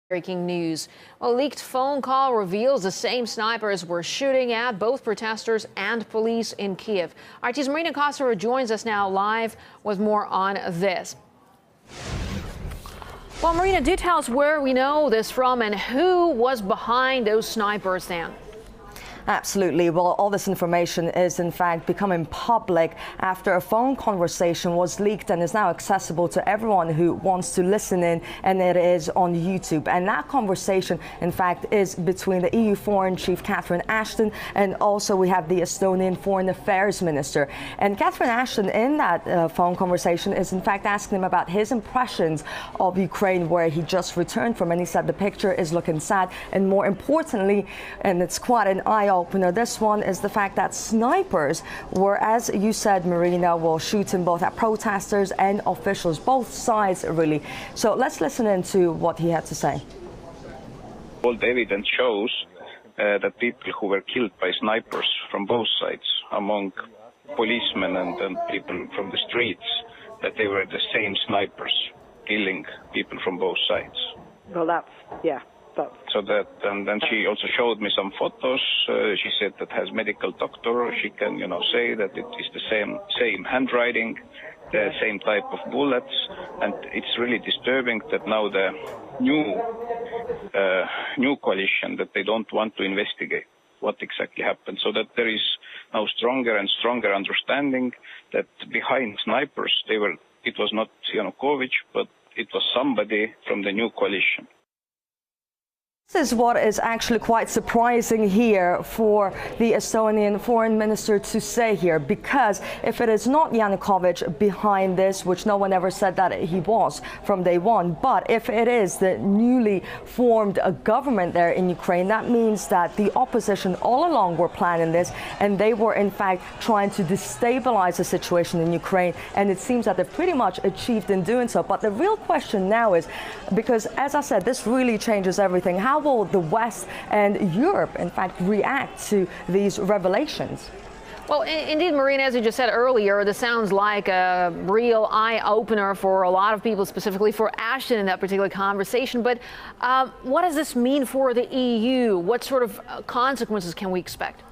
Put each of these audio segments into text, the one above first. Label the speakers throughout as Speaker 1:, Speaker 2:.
Speaker 1: Breaking news. A leaked phone call reveals the same snipers were shooting at both protesters and police in Kiev. RT's Marina Kossova joins us now live with more on this. Well, Marina, do tell us where we know this from and who was behind those snipers then.
Speaker 2: Absolutely. Well, all this information is in fact becoming public after a phone conversation was leaked and is now accessible to everyone who wants to listen in, and it is on YouTube. And that conversation, in fact, is between the EU Foreign Chief Catherine Ashton and also we have the Estonian Foreign Affairs Minister. And Catherine Ashton in that phone conversation is in fact asking him about his impressions of Ukraine, where he just returned from, and he said the picture is looking sad, and more importantly, and it's quite an eye-opener, this one is the fact that snipers were, as you said, Marina, were shooting both at protesters and officials, both sides really. So let's listen in to what he had to say.
Speaker 3: All the evidence shows that people who were killed by snipers from both sides, among policemen and people from the streets, that they were the same snipers killing people from both sides.
Speaker 4: Well, yeah.
Speaker 3: So that, and then she also showed me some photos. She said that as medical doctor, she can, say that it is the same handwriting, the same type of bullets, and it's really disturbing that now the new coalition, that they don't want to investigate what exactly happened, so that there is now stronger and stronger understanding that behind snipers, it was not Yanukovych, but it was somebody from the new coalition.
Speaker 2: This is what is actually quite surprising here for the Estonian foreign minister to say here, because if it is not Yanukovych behind this, which no one ever said that he was from day one, but if it is the newly formed government there in Ukraine, that means that the opposition all along were planning this, and they were in fact trying to destabilize the situation in Ukraine, and it seems that they've pretty much achieved in doing so. But the real question now is, because as I said, this really changes everything. How will the West and Europe, in fact, react to these revelations?
Speaker 1: Well, indeed, Marina, as you just said earlier, this sounds like a real eye-opener for a lot of people, specifically for Ashton in that particular conversation. But what does this mean for the EU? What sort of consequences can we expect?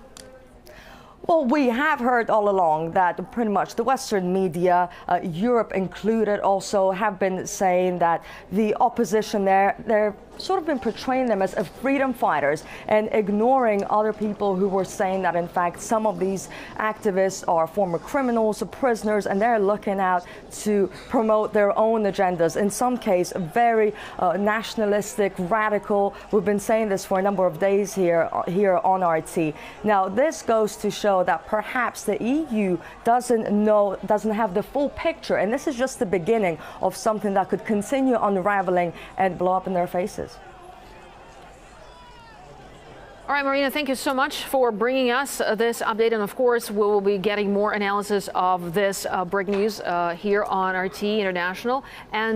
Speaker 2: Well, we have heard all along that pretty much the Western media, Europe included, also have been saying that the opposition they're sort of been portraying them as freedom fighters and ignoring other people who were saying that, in fact, some of these activists are former criminals or prisoners, and they're looking out to promote their own agendas. In some case, very nationalistic, radical. We've been saying this for a number of days here on RT. Now, this goes to show that perhaps the EU doesn't have the full picture, and this is just the beginning of something that could continue unraveling and blow up in their faces.
Speaker 1: All right, Marina, thank you so much for bringing us this update. And of course, we will be getting more analysis of this breaking news here on RT International. And